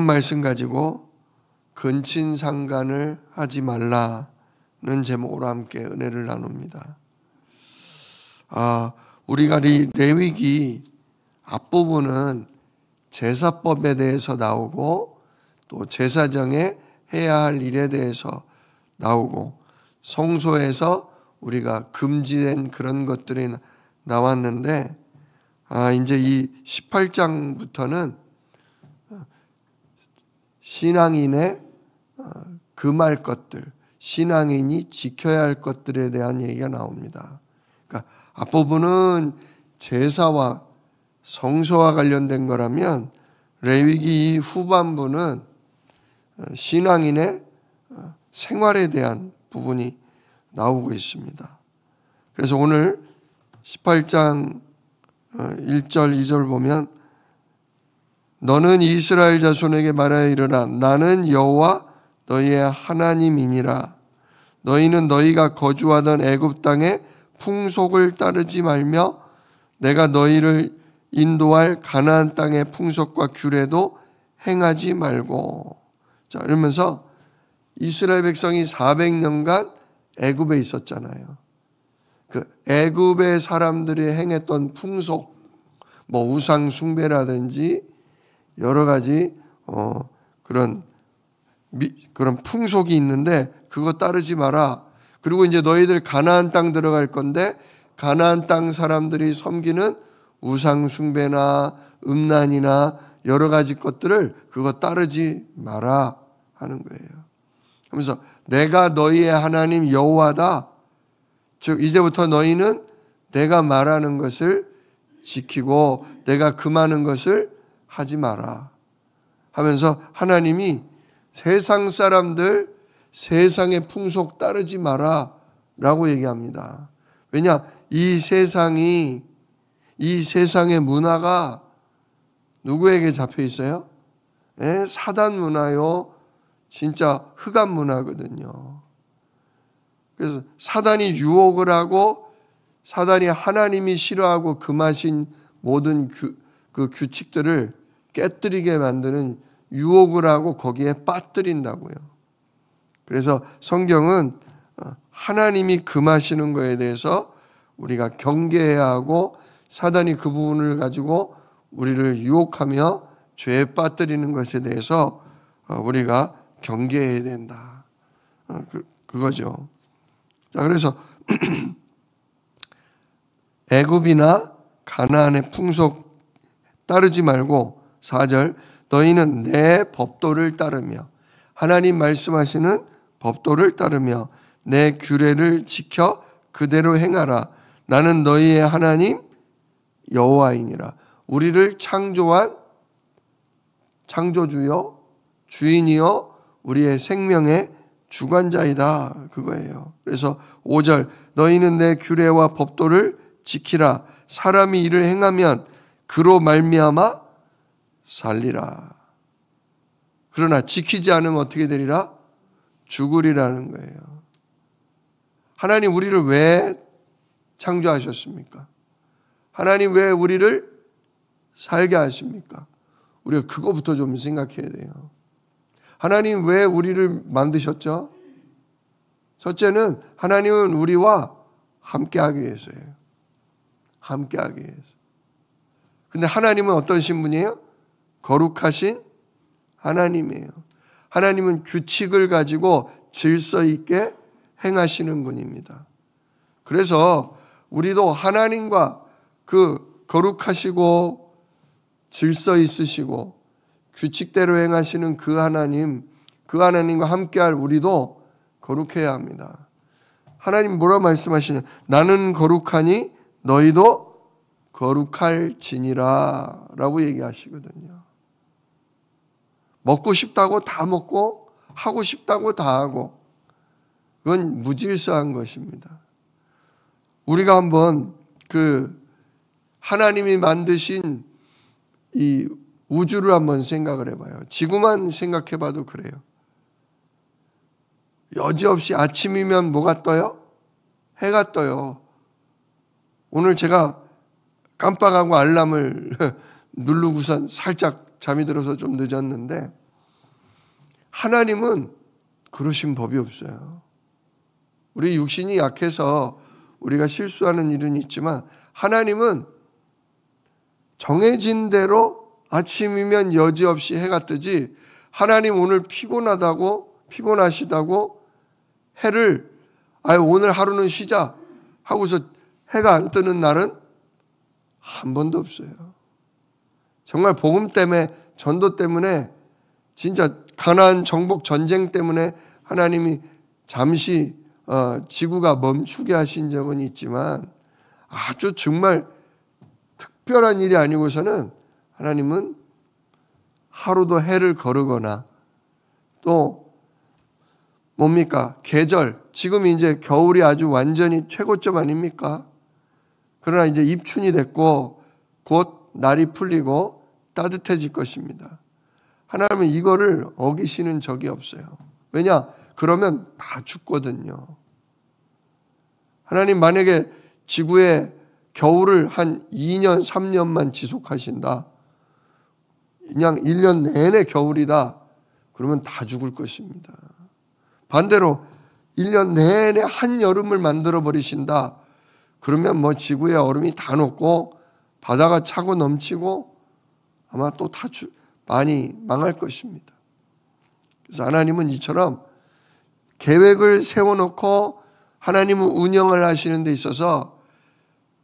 말씀 가지고 근친상간을 하지 말라는 제목으로 함께 은혜를 나눕니다. 우리가 레위기 앞부분은 제사법에 대해서 나오고 또 제사장에 해야 할 일에 대해서 나오고 성소에서 우리가 금지된 그런 것들이 나왔는데 이제 이 18장부터는 신앙인의 금할 것들, 신앙인이 지켜야 할 것들에 대한 얘기가 나옵니다. 그러니까 앞부분은 제사와 성소와 관련된 거라면 레위기 후반부는 신앙인의 생활에 대한 부분이 나오고 있습니다. 그래서 오늘 18장 1절 2절 보면 너는 이스라엘 자손에게 말하여 이르라 나는 여호와 너희의 하나님이니라. 너희는 너희가 거주하던 애굽 땅의 풍속을 따르지 말며 내가 너희를 인도할 가나안 땅의 풍속과 규례도 행하지 말고. 자, 이러면서 이스라엘 백성이 400년간 애굽에 있었잖아요. 그 애굽의 사람들이 행했던 풍속, 우상 숭배라든지 여러 가지 그런 풍속이 있는데 그거 따르지 마라. 그리고 이제 너희들 가나안 땅 들어갈 건데 가나안 땅 사람들이 섬기는 우상 숭배나 음란이나 여러 가지 것들을 그거 따르지 마라 하는 거예요. 그러면서 내가 너희의 하나님 여호와다. 즉 이제부터 너희는 내가 말하는 것을 지키고 내가 금하는 것을 하지 마라 하면서 하나님이 세상 사람들 세상의 풍속 따르지 마라 라고 얘기합니다. 왜냐? 이 세상의 문화가 누구에게 잡혀 있어요? 사단 문화요. 진짜 흑암 문화거든요. 그래서 사단이 유혹을 하고 사단이 하나님이 싫어하고 금하신 모든 그 규칙들을 깨뜨리게 만드는 유혹을 하고 거기에 빠뜨린다고요. 그래서 성경은 하나님이 금하시는 것에 대해서 우리가 경계해야 하고 사단이 그 부분을 가지고 우리를 유혹하며 죄에 빠뜨리는 것에 대해서 우리가 경계해야 된다. 그거죠. 자, 그래서 애굽이나 가나안의 풍속 따르지 말고 4절 너희는 내 법도를 따르며 하나님 말씀하시는 법도를 따르며 내 규례를 지켜 그대로 행하라. 나는 너희의 하나님 여호와이니라. 우리를 창조한 창조주여 주인이여 우리의 생명의 주관자이다. 그거예요. 그래서 5절 너희는 내 규례와 법도를 지키라. 사람이 이를 행하면 그로 말미암아 살리라. 그러나 지키지 않으면 어떻게 되리라? 죽으리라는 거예요. 하나님 우리를 왜 창조하셨습니까? 하나님 왜 우리를 살게 하십니까? 우리가 그거부터 좀 생각해야 돼요. 하나님 왜 우리를 만드셨죠? 첫째는 하나님은 우리와 함께하기 위해서예요. 함께하기 위해서. 근데 하나님은 어떤 신분이에요? 거룩하신 하나님이에요. 하나님은 규칙을 가지고 질서 있게 행하시는 분입니다. 그래서 우리도 하나님과 그 거룩하시고 질서 있으시고 규칙대로 행하시는 그 하나님과 함께할 우리도 거룩해야 합니다. 하나님 뭐라 말씀하시냐? 나는 거룩하니 너희도 거룩할지니라 라고 얘기하시거든요. 먹고 싶다고 다 먹고 하고 싶다고 다 하고 그건 무질서한 것입니다. 우리가 한번 하나님이 만드신 이 우주를 한번 생각을 해봐요. 지구만 생각해봐도 그래요. 여지없이 아침이면 뭐가 떠요? 해가 떠요. 오늘 제가 깜빡하고 알람을 누르고선 살짝 잠이 들어서 좀 늦었는데 하나님은 그러신 법이 없어요. 우리 육신이 약해서 우리가 실수하는 일은 있지만 하나님은 정해진 대로 아침이면 여지없이 해가 뜨지, 하나님 오늘 피곤하시다고 해를 오늘 하루는 쉬자 하고서 해가 안 뜨는 날은 한 번도 없어요. 정말 복음 때문에, 전도 때문에, 진짜 가나안 정복 전쟁 때문에 하나님이 잠시 지구가 멈추게 하신 적은 있지만 아주 정말 특별한 일이 아니고서는 하나님은 하루도 해를 거르거나, 또 뭡니까? 계절, 지금 이제 겨울이 아주 완전히 최고점 아닙니까? 그러나 이제 입춘이 됐고 곧 날이 풀리고 따뜻해질 것입니다. 하나님은 이거를 어기시는 적이 없어요. 왜냐? 그러면 다 죽거든요. 하나님 만약에 지구에 겨울을 한 2년, 3년만 지속하신다, 그냥 1년 내내 겨울이다, 그러면 다 죽을 것입니다. 반대로 1년 내내 한여름을 만들어 버리신다, 그러면 뭐 지구에 얼음이 다 녹고 바다가 차고 넘치고 아마 또 다 많이 망할 것입니다. 그래서 하나님은 이처럼 계획을 세워놓고 하나님은 운영을 하시는 데 있어서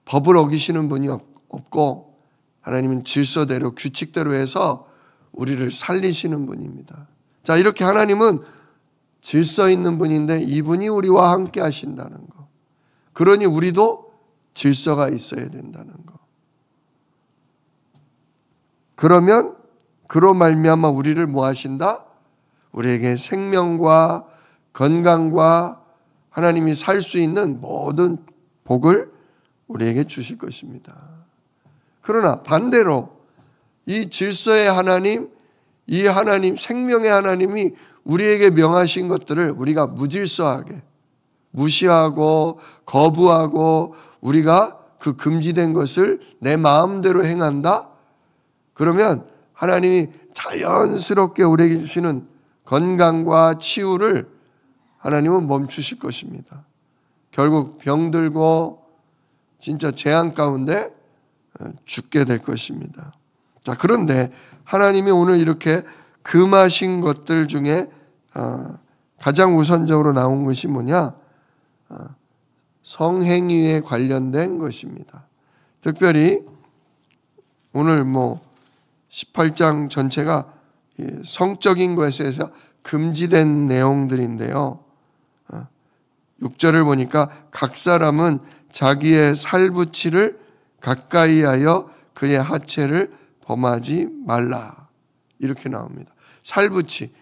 법을 어기시는 분이 없고, 하나님은 질서대로 규칙대로 해서 우리를 살리시는 분입니다. 자, 이렇게 하나님은 질서 있는 분인데 이분이 우리와 함께 하신다는 거. 그러니 우리도 질서가 있어야 된다는 거. 그러면 그로 말미암아 우리를 뭐 하신다? 우리에게 생명과 건강과 하나님이 살 수 있는 모든 복을 우리에게 주실 것입니다. 그러나 반대로 이 질서의 하나님, 이 하나님, 생명의 하나님이 우리에게 명하신 것들을 우리가 무질서하게 무시하고 거부하고 우리가 그 금지된 것을 내 마음대로 행한다? 그러면 하나님이 자연스럽게 우리에게 주시는 건강과 치유를 하나님은 멈추실 것입니다. 결국 병들고 진짜 재앙 가운데 죽게 될 것입니다. 자, 그런데 하나님이 오늘 이렇게 금하신 것들 중에 가장 우선적으로 나온 것이 뭐냐? 성행위에 관련된 것입니다. 특별히 오늘 18장 전체가 성적인 것에 대해서 금지된 내용들인데요. 6절을 보니까 각 사람은 자기의 살붙이를 가까이 하여 그의 하체를 범하지 말라, 이렇게 나옵니다. 살붙이,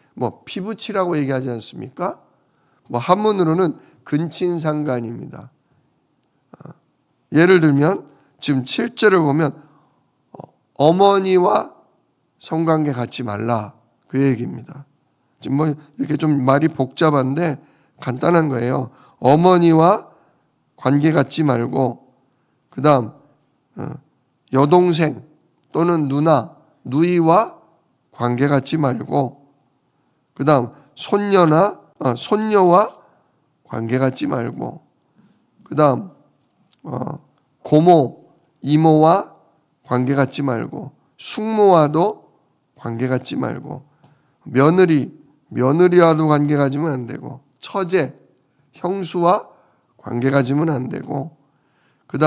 피붙이라고 얘기하지 않습니까? 한문으로는 근친상간입니다. 예를 들면 지금 7절을 보면 어머니와 성관계 갖지 말라, 그 얘기입니다. 지금 이렇게 좀 말이 복잡한데 간단한 거예요. 어머니와 관계 갖지 말고, 그 다음 여동생 또는 누나, 누이와 관계 갖지 말고, 그 다음 손녀와 관계 갖지 말고, 그 다음 고모, 이모와 관계 갖지 말고, 숙모와도 관계 갖지 말고, 며느리와도 관계 가지면 안 되고, 처제, 형수와 관계 가지면 안 되고, 그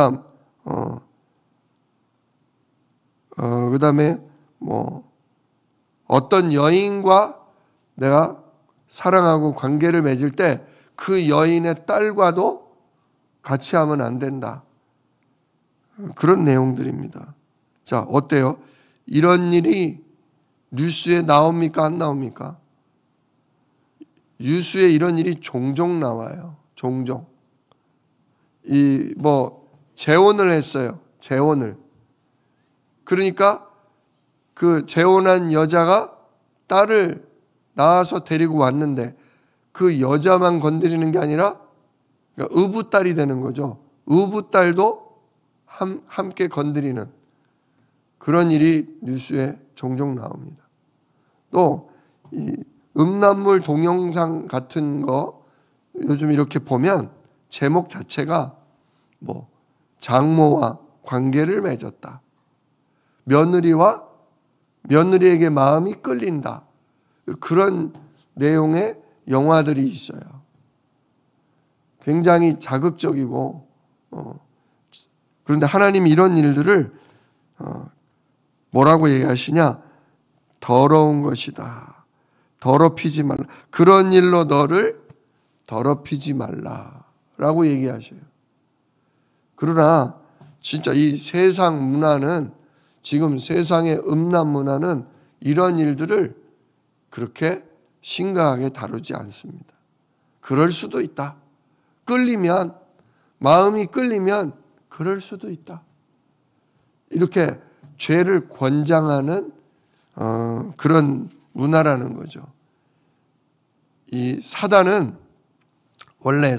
다음에 어떤 여인과 내가 사랑하고 관계를 맺을 때 그 여인의 딸과도 같이 하면 안 된다. 그런 내용들입니다. 자, 어때요? 이런 일이 뉴스에 나옵니까? 안 나옵니까? 뉴스에 이런 일이 종종 나와요. 종종. 재혼을 했어요. 재혼을. 그러니까 그 재혼한 여자가 딸을 낳아서 데리고 왔는데 그 여자만 건드리는 게 아니라 의붓딸이 되는 거죠. 의붓딸도 함께 건드리는 그런 일이 뉴스에 종종 나옵니다. 또 음란물 동영상 같은 거 요즘 이렇게 보면 제목 자체가 뭐 장모와 관계를 맺었다. 며느리에게 마음이 끌린다. 그런 내용의 영화들이 있어요. 굉장히 자극적이고 그런데 하나님이 이런 일들을 뭐라고 얘기하시냐? 더러운 것이다. 더럽히지 말라. 그런 일로 너를 더럽히지 말라라고 얘기하셔요. 그러나 진짜 이 세상 문화는, 지금 세상의 음란 문화는 이런 일들을 그렇게 심각하게 다루지 않습니다. 그럴 수도 있다. 끌리면, 마음이 끌리면 그럴 수도 있다. 이렇게 죄를 권장하는 그런 문화라는 거죠. 이 사단은 원래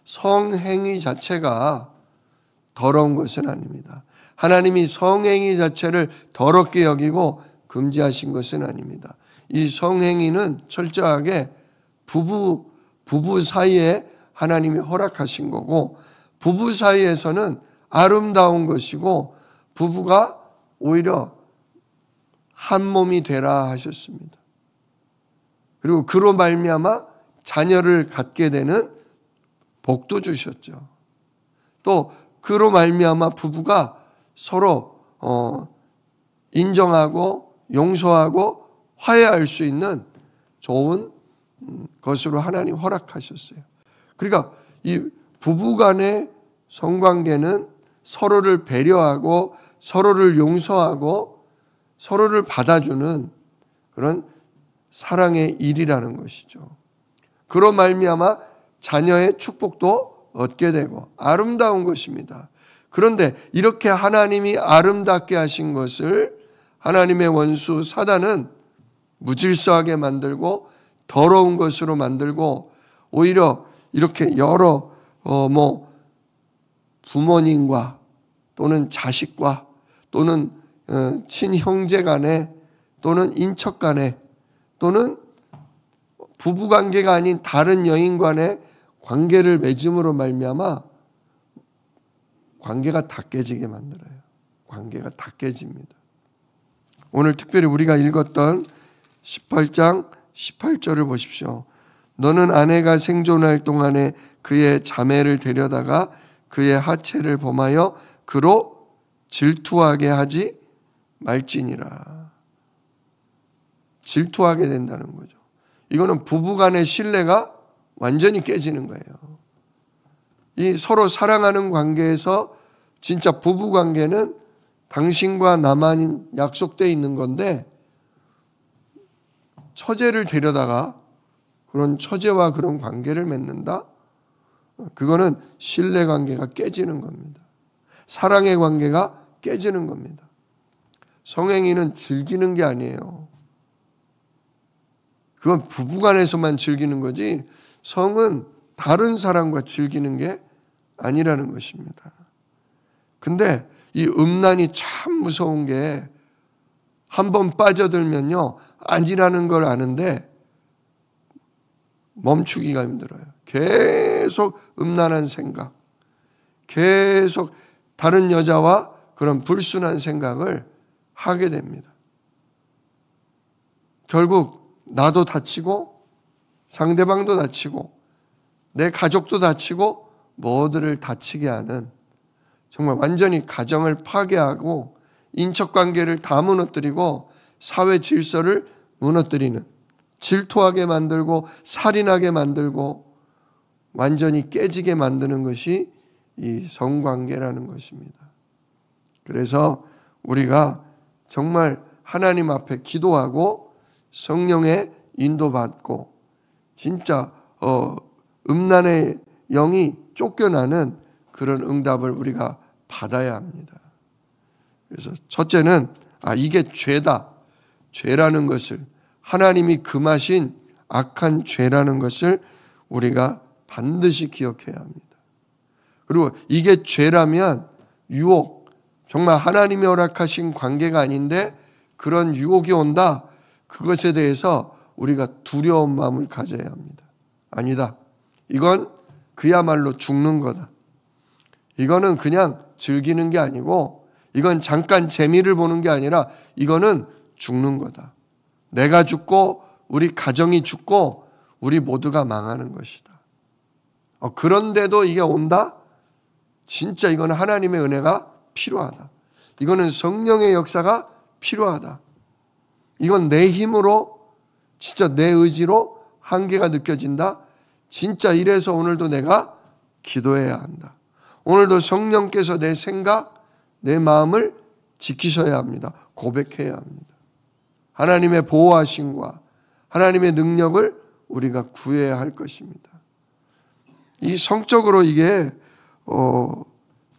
성행위 자체가 더러운 것은 아닙니다. 하나님이 성행위 자체를 더럽게 여기고 금지하신 것은 아닙니다. 이 성행위는 철저하게 부부 사이에 하나님이 허락하신 거고, 부부 사이에서는 아름다운 것이고 부부가 오히려 한 몸이 되라 하셨습니다. 그리고 그로 말미암아 자녀를 갖게 되는 복도 주셨죠. 또 그로 말미암아 부부가 서로 인정하고 용서하고 화해할 수 있는 좋은 것으로 하나님 허락하셨어요. 그러니까 이 부부 간의 성관계는 서로를 배려하고 서로를 용서하고 서로를 받아주는 그런 사랑의 일이라는 것이죠. 그로 말미암아 자녀의 축복도 얻게 되고 아름다운 것입니다. 그런데 이렇게 하나님이 아름답게 하신 것을 하나님의 원수 사단은 무질서하게 만들고 더러운 것으로 만들고, 오히려 이렇게 여러 부모님과 또는 자식과 또는 친형제 간에 또는 인척 간에 또는 부부관계가 아닌 다른 여인 간의 관계를 맺음으로 말미암아 관계가 다 깨지게 만들어요. 관계가 다 깨집니다. 오늘 특별히 우리가 읽었던 18장 18절을 보십시오. 너는 아내가 생존할 동안에 그의 자매를 데려다가 그의 하체를 범하여 그로 질투하게 하지 말지니라. 질투하게 된다는 거죠. 이거는 부부간의 신뢰가 완전히 깨지는 거예요. 이 서로 사랑하는 관계에서 진짜 부부관계는 당신과 나만 약속되어 있는 건데, 처제를 데려다가 그런 처제와 그런 관계를 맺는다? 그거는 신뢰관계가 깨지는 겁니다. 사랑의 관계가 깨지는 겁니다. 성행위는 즐기는 게 아니에요. 그건 부부간에서만 즐기는 거지 성은 다른 사람과 즐기는 게 아니라는 것입니다. 근데 이 음란이 참 무서운 게, 한번 빠져들면요 아니라는 걸 아는데 멈추기가 힘들어요. 계속 음란한 생각, 계속 다른 여자와 그런 불순한 생각을 하게 됩니다. 결국 나도 다치고 상대방도 다치고 내 가족도 다치고 모두를 다치게 하는, 정말 완전히 가정을 파괴하고 인척관계를 다 무너뜨리고 사회 질서를 무너뜨리는, 질투하게 만들고 살인하게 만들고 완전히 깨지게 만드는 것이 이 성관계라는 것입니다. 그래서 우리가 정말 하나님 앞에 기도하고 성령의 인도받고 진짜 음란의 영이 쫓겨나는 그런 응답을 우리가 받아야 합니다. 그래서 첫째는 이게 죄다. 죄라는 것을, 하나님이 금하신 악한 죄라는 것을 우리가 반드시 기억해야 합니다. 그리고 이게 죄라면 유혹, 정말 하나님이 허락하신 관계가 아닌데 그런 유혹이 온다. 그것에 대해서 우리가 두려운 마음을 가져야 합니다. 아니다. 이건 그야말로 죽는 거다. 이거는 그냥 즐기는 게 아니고 이건 잠깐 재미를 보는 게 아니라 이거는 죽는 거다. 내가 죽고 우리 가정이 죽고 우리 모두가 망하는 것이다. 그런데도 이게 온다? 진짜 이거는 하나님의 은혜가 필요하다. 이거는 성령의 역사가 필요하다. 이건 내 힘으로 진짜 내 의지로 한계가 느껴진다. 진짜 이래서 오늘도 내가 기도해야 한다. 오늘도 성령께서 내 생각, 내 마음을 지키셔야 합니다. 고백해야 합니다. 하나님의 보호하심과 하나님의 능력을 우리가 구해야 할 것입니다. 이 성적으로 이게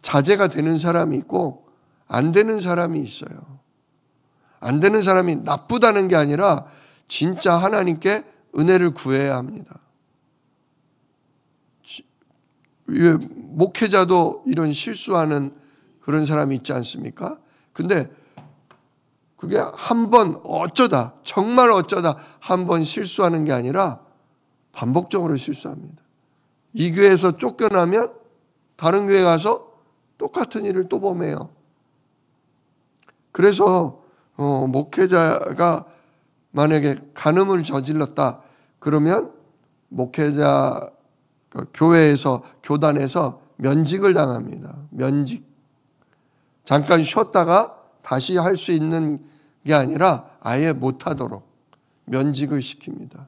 자제가 되는 사람이 있고 안 되는 사람이 있어요. 안 되는 사람이 나쁘다는 게 아니라 진짜 하나님께 은혜를 구해야 합니다. 목회자도 이런 실수하는 그런 사람이 있지 않습니까? 근데 그게 한 번 어쩌다 정말 어쩌다 한 번 실수하는 게 아니라 반복적으로 실수합니다. 이 교회에서 쫓겨나면 다른 교회 가서 똑같은 일을 또 범해요. 그래서 목회자가 만약에 간음을 저질렀다 그러면 목회자 교회에서 교단에서 면직을 당합니다. 면직. 잠깐 쉬었다가 다시 할 수 있는 게 아니라 아예 못하도록 면직을 시킵니다.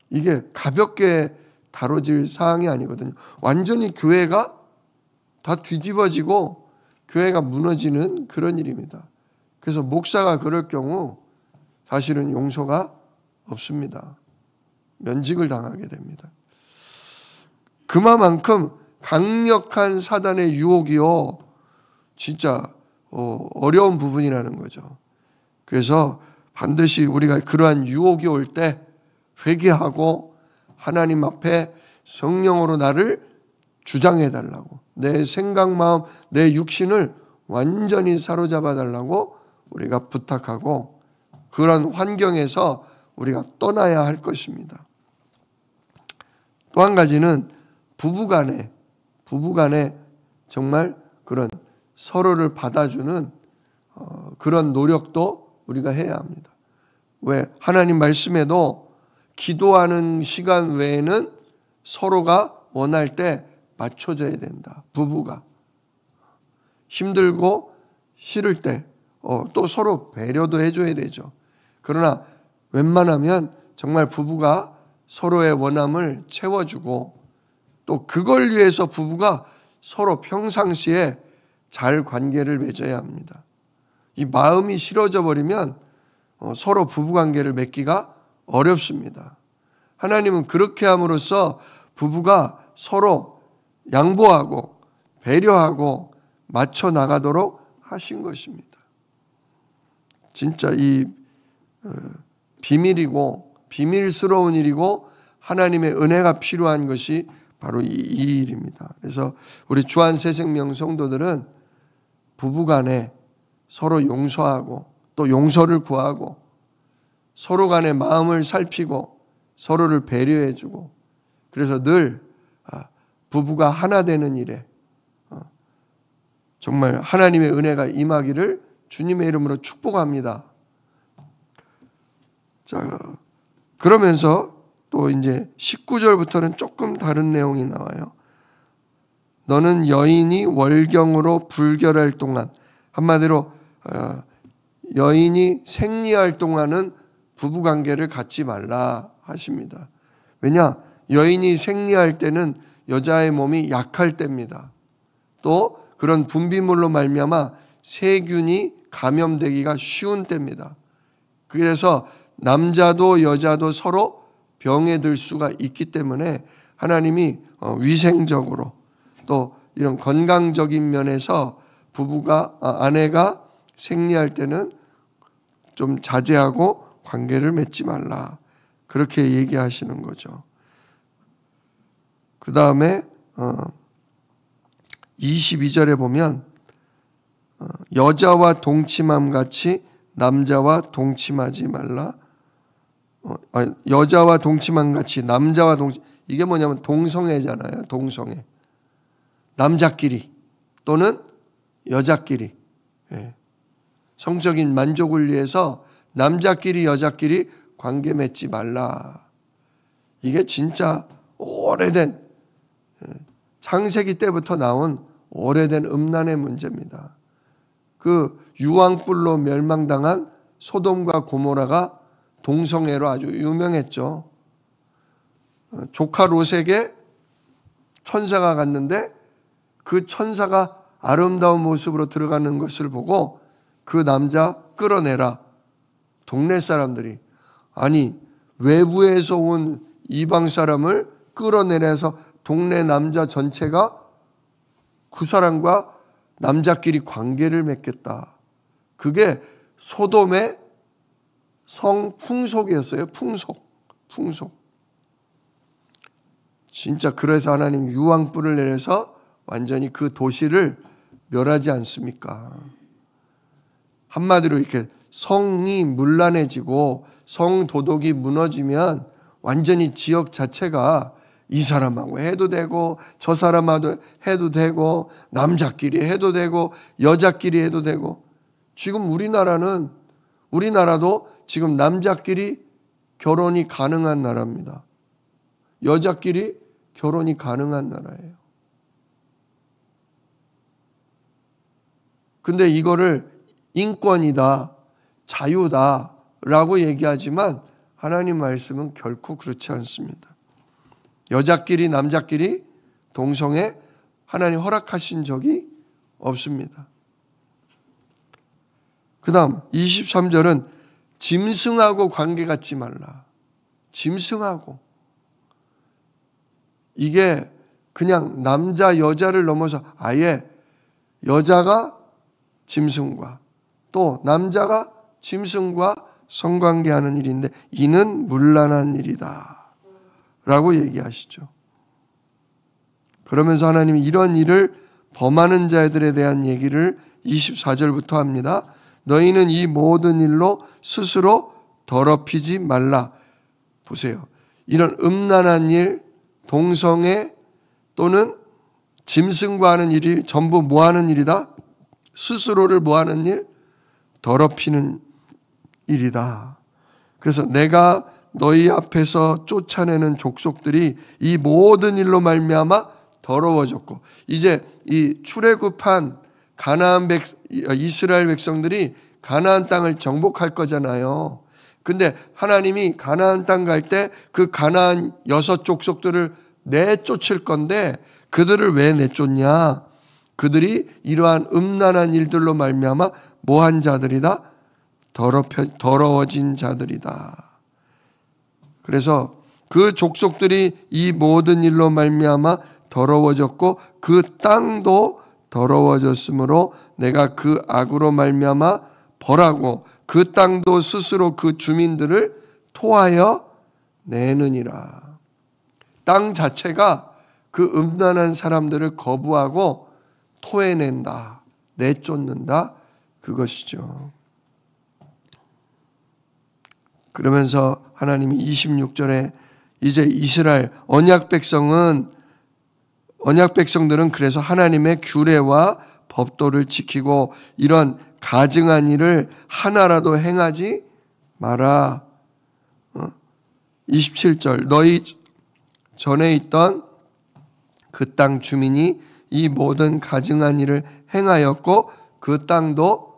이게 가볍게 다뤄질 사항이 아니거든요. 완전히 교회가 다 뒤집어지고 교회가 무너지는 그런 일입니다. 그래서 목사가 그럴 경우 사실은 용서가 없습니다. 면직을 당하게 됩니다. 그만큼 강력한 사단의 유혹이요. 진짜 어려운 부분이라는 거죠. 그래서 반드시 우리가 그러한 유혹이 올 때 회개하고 하나님 앞에 성령으로 나를 주장해 달라고, 내 생각, 마음, 내 육신을 완전히 사로잡아 달라고 우리가 부탁하고 그런 환경에서 우리가 떠나야 할 것입니다. 또 한 가지는 부부간에 정말 그런 서로를 받아주는 그런 노력도 우리가 해야 합니다. 왜? 하나님 말씀에도 기도하는 시간 외에는 서로가 원할 때 맞춰줘야 된다. 부부가 힘들고 싫을 때 또 서로 배려도 해줘야 되죠. 그러나 웬만하면 정말 부부가 서로의 원함을 채워주고 또 그걸 위해서 부부가 서로 평상시에 잘 관계를 맺어야 합니다. 이 마음이 싫어져 버리면 서로 부부관계를 맺기가 어렵습니다. 하나님은 그렇게 함으로써 부부가 서로 양보하고 배려하고 맞춰 나가도록 하신 것입니다. 진짜 이 비밀이고 비밀스러운 일이고 하나님의 은혜가 필요한 것이 바로 이 일입니다. 그래서 우리 주안새생명 성도들은 부부간에 서로 용서하고 또 용서를 구하고 서로 간의 마음을 살피고 서로를 배려해주고 그래서 늘 부부가 하나 되는 일에 정말 하나님의 은혜가 임하기를 주님의 이름으로 축복합니다. 자, 그러면서 또 이제 19절부터는 조금 다른 내용이 나와요. 너는 여인이 월경으로 불결할 동안, 한마디로 여인이 생리할 동안은 부부관계를 갖지 말라 하십니다. 왜냐? 여인이 생리할 때는 여자의 몸이 약할 때입니다. 또 그런 분비물로 말미암아 세균이 감염되기가 쉬운 때입니다. 그래서 남자도 여자도 서로 병에 들 수가 있기 때문에 하나님이 위생적으로 또 이런 건강적인 면에서 아내가 생리할 때는 좀 자제하고 관계를 맺지 말라. 그렇게 얘기하시는 거죠. 그 다음에 22절에 보면 여자와 동침함 같이 남자와 동침하지 말라. 여자와 동침한 같이 남자와 이게 뭐냐면 동성애잖아요. 동성애. 남자끼리 또는 여자끼리. 예. 성적인 만족을 위해서 남자끼리 여자끼리 관계 맺지 말라. 이게 진짜 오래된 창세기 때부터 나온 오래된 음란의 문제입니다. 그 유황불로 멸망당한 소돔과 고모라가 동성애로 아주 유명했죠. 조카 롯에게 천사가 갔는데 그 천사가 아름다운 모습으로 들어가는 것을 보고 그 남자 끌어내라. 동네 사람들이 아니 외부에서 온 이방 사람을 끌어내려서 동네 남자 전체가 그 사람과 남자끼리 관계를 맺겠다. 그게 소돔의 성풍속이었어요. 풍속. 진짜 그래서 하나님 유황불을 내려서 완전히 그 도시를 멸하지 않습니까? 한마디로 이렇게 성이 문란해지고 성도덕이 무너지면 완전히 지역 자체가 이 사람하고 해도 되고 저 사람하고 해도 되고 남자끼리 해도 되고 여자끼리 해도 되고 지금 우리나라도 지금 남자끼리 결혼이 가능한 나라입니다. 여자끼리 결혼이 가능한 나라예요. 근데 이거를 인권이다, 자유다라고 얘기하지만 하나님 말씀은 결코 그렇지 않습니다. 여자끼리 남자끼리 동성애 하나님 허락하신 적이 없습니다. 그 다음 23절은 짐승하고 관계 갖지 말라. 짐승하고. 이게 그냥 남자 여자를 넘어서 아예 여자가 짐승과 또 남자가 짐승과 성관계하는 일인데 이는 문란한 일이다 라고 얘기하시죠. 그러면서 하나님이 이런 일을 범하는 자들에 대한 얘기를 24절부터 합니다. 너희는 이 모든 일로 스스로 더럽히지 말라. 보세요. 이런 음란한 일, 동성애 또는 짐승과 하는 일이 전부 뭐 하는 일이다? 스스로를 뭐 하는 일? 더럽히는 일이다. 그래서 내가 너희 앞에서 쫓아내는 족속들이 이 모든 일로 말미암아 더러워졌고 이제 이 출애굽한 이스라엘 백성들이 가나안 땅을 정복할 거잖아요. 근데 하나님이 가나안 땅 갈 때 그 가나안 6 족속들을 내쫓을 건데 그들을 왜 내쫓냐? 그들이 이러한 음란한 일들로 말미암아 뭐한 자들이다? 더러워진 자들이다. 그래서 그 족속들이 이 모든 일로 말미암아 더러워졌고 그 땅도 더러워졌으므로 내가 그 악으로 말미암아 벌하고 그 땅도 스스로 그 주민들을 토하여 내느니라. 땅 자체가 그 음란한 사람들을 거부하고 토해낸다, 내쫓는다, 그것이죠. 그러면서 하나님이 26절에 이제 이스라엘 언약 백성들은 그래서 하나님의 규례와 법도를 지키고 이런 가증한 일을 하나라도 행하지 마라. 27절 너희 전에 있던 그 땅 주민이 이 모든 가증한 일을 행하였고 그 땅도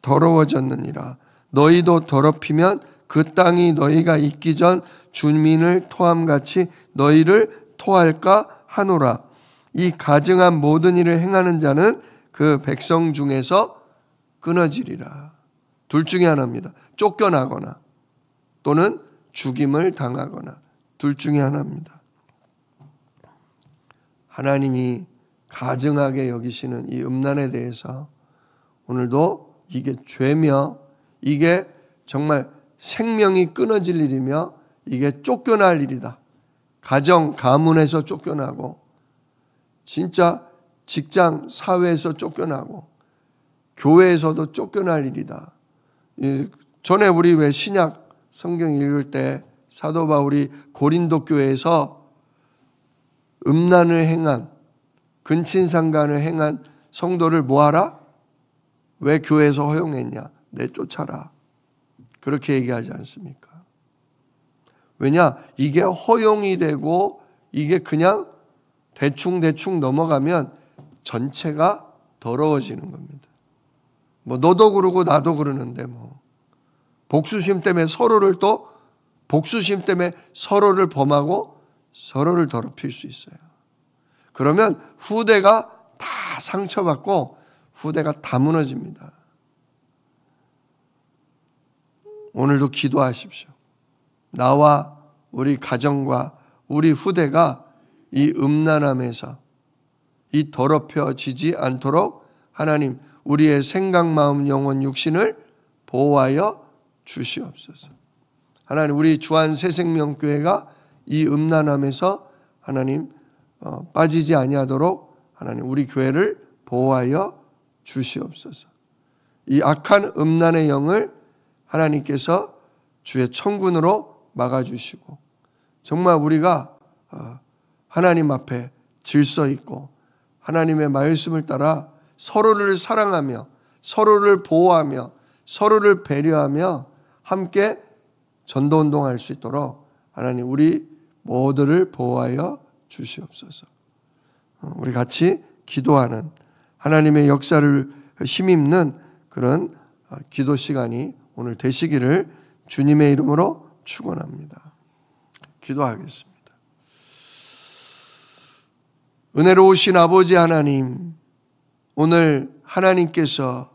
더러워졌느니라. 너희도 더럽히면 그 땅이 너희가 있기 전 주민을 토함같이 너희를 토할까 하노라. 이 가증한 모든 일을 행하는 자는 그 백성 중에서 끊어지리라. 둘 중에 하나입니다. 쫓겨나거나 또는 죽임을 당하거나 둘 중에 하나입니다. 하나님이 가증하게 여기시는 이 음란에 대해서 오늘도 이게 죄며 이게 정말 생명이 끊어질 일이며 이게 쫓겨날 일이다. 가정, 가문에서 쫓겨나고 진짜 직장, 사회에서 쫓겨나고 교회에서도 쫓겨날 일이다. 전에 우리 왜 신약 성경 읽을 때 사도 바울이 고린도 교회에서 음란을 행한, 근친상간을 행한 성도를 뭐하라? 왜 교회에서 허용했냐? 내쫓아라. 그렇게 얘기하지 않습니까? 왜냐? 이게 허용이 되고 이게 그냥 대충 넘어가면 전체가 더러워지는 겁니다. 뭐 너도 그러고 나도 그러는데 뭐 복수심 때문에 서로를 범하고 서로를 더럽힐 수 있어요. 그러면 후대가 다 상처받고 후대가 다 무너집니다. 오늘도 기도하십시오. 나와 우리 가정과 우리 후대가 이 음란함에서 이 더럽혀지지 않도록 하나님 우리의 생각, 마음, 영혼, 육신을 보호하여 주시옵소서. 하나님 우리 주한 새생명교회가 이 음란함에서 하나님 빠지지 아니하도록 하나님 우리 교회를 보호하여 주시옵소서. 이 악한 음란의 영을 하나님께서 주의 천군으로 막아주시고 정말 우리가 하나님 앞에 질서 있고 하나님의 말씀을 따라 서로를 사랑하며 서로를 보호하며 서로를 배려하며 함께 전도운동할 수 있도록 하나님 우리 모두를 보호하여 주시옵소서. 우리 같이 기도하는 하나님의 역사를 힘입는 그런 기도 시간이 오늘 되시기를 주님의 이름으로 축원합니다. 기도하겠습니다. 은혜로우신 아버지 하나님, 오늘 하나님께서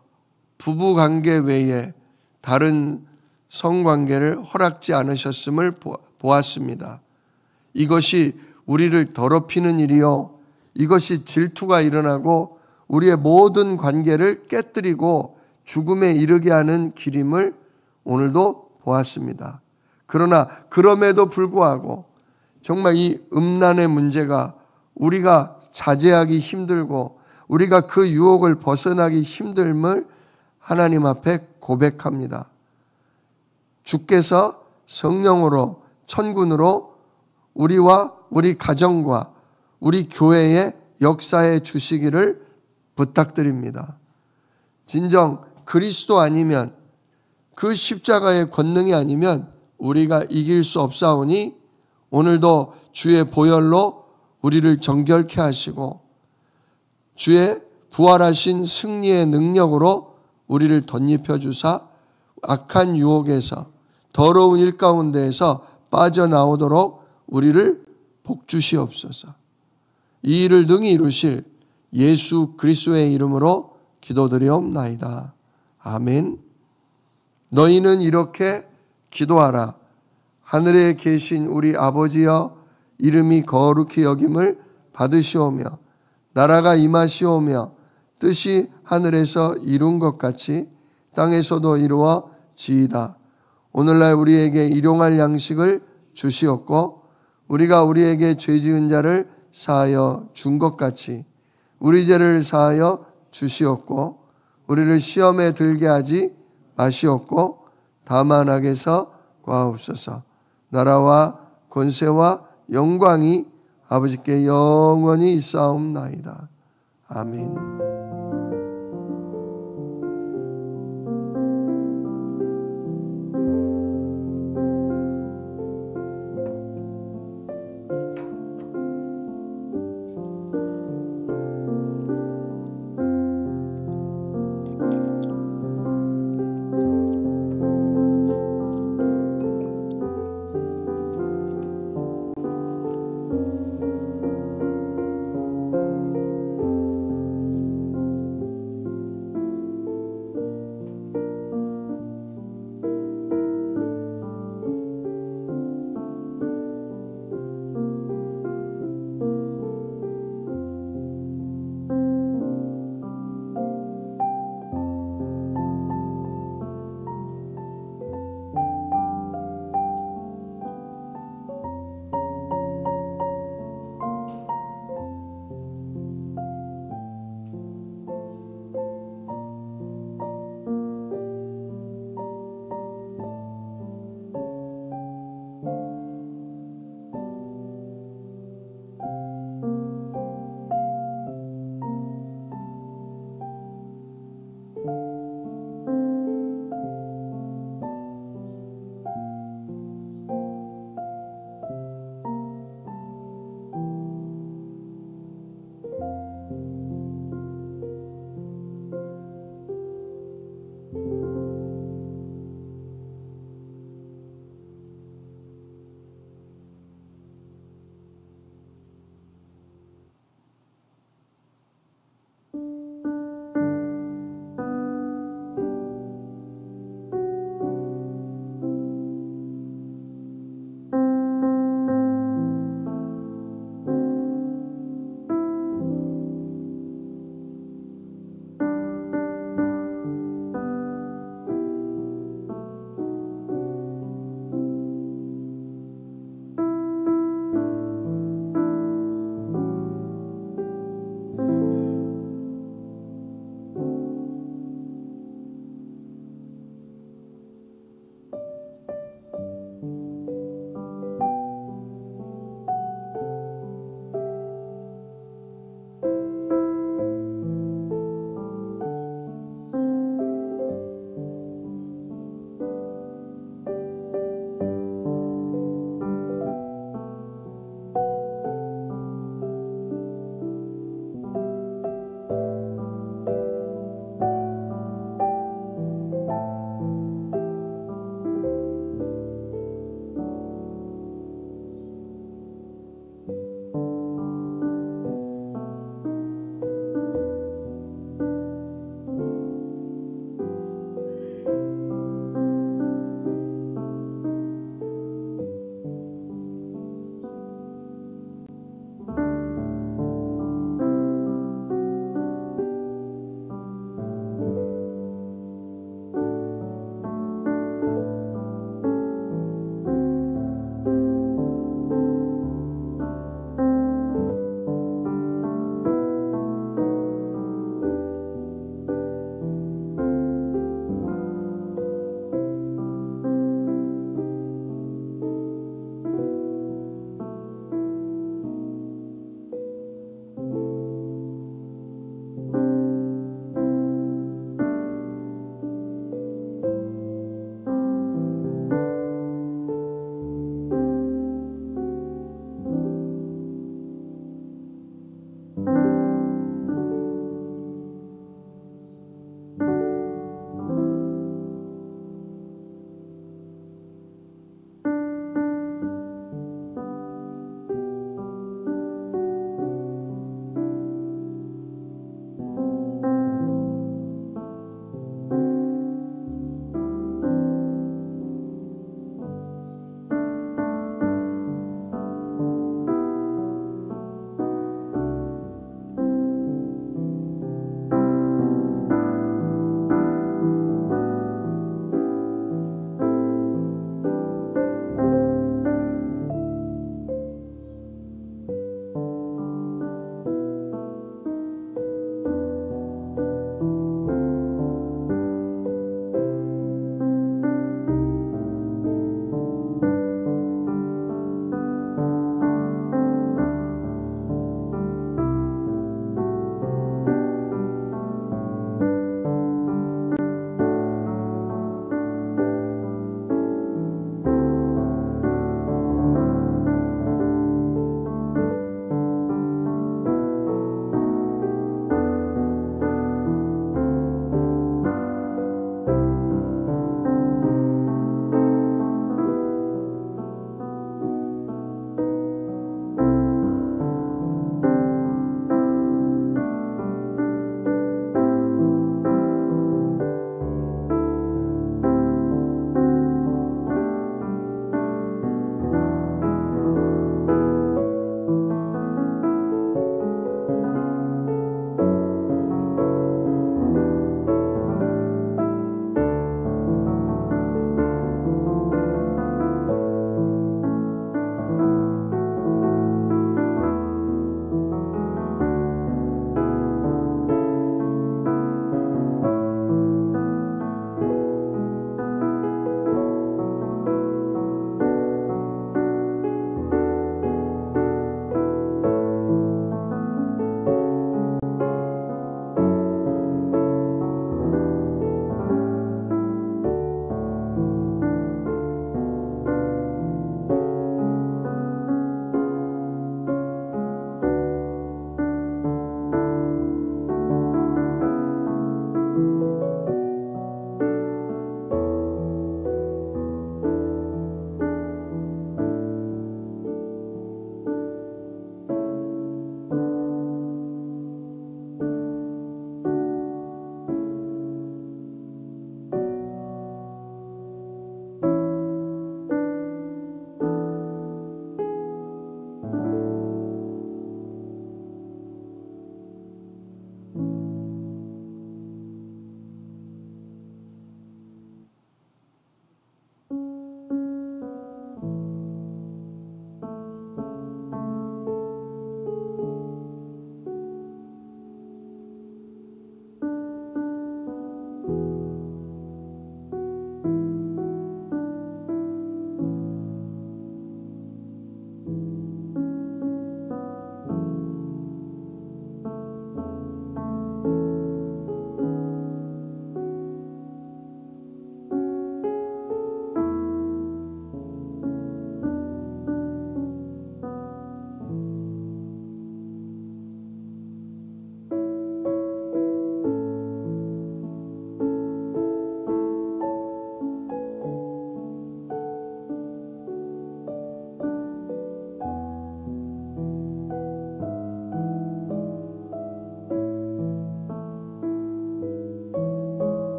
부부관계 외에 다른 성관계를 허락지 않으셨음을 보았습니다. 이것이 우리를 더럽히는 일이요, 이것이 질투가 일어나고 우리의 모든 관계를 깨뜨리고 죽음에 이르게 하는 길임을 오늘도 보았습니다. 그러나 그럼에도 불구하고 정말 이 음란의 문제가 우리가 자제하기 힘들고 우리가 그 유혹을 벗어나기 힘듦을 하나님 앞에 고백합니다. 주께서 성령으로 천군으로 우리와 우리 가정과 우리 교회에 역사해 주시기를 부탁드립니다. 진정 그리스도 아니면 그 십자가의 권능이 아니면 우리가 이길 수 없사오니 오늘도 주의 보혈로 우리를 정결케 하시고 주의 부활하신 승리의 능력으로 우리를 덧입혀 주사 악한 유혹에서 더러운 일 가운데에서 빠져나오도록 우리를 복주시옵소서. 이 일을 능히 이루실 예수 그리스도의 이름으로 기도드리옵나이다. 아멘. 너희는 이렇게 기도하라. 하늘에 계신 우리 아버지여, 이름이 거룩히 여김을 받으시오며 나라가 임하시오며 뜻이 하늘에서 이룬 것 같이 땅에서도 이루어지이다. 오늘날 우리에게 일용할 양식을 주시옵고 우리가 우리에게 죄 지은 자를 사하여 준 것 같이 우리 죄를 사하여 주시옵고 우리를 시험에 들게 하지 마시옵고 다만 악에서 구하옵소서. 나라와 권세와 영광이 아버지께 영원히 있사옵나이다. 아멘.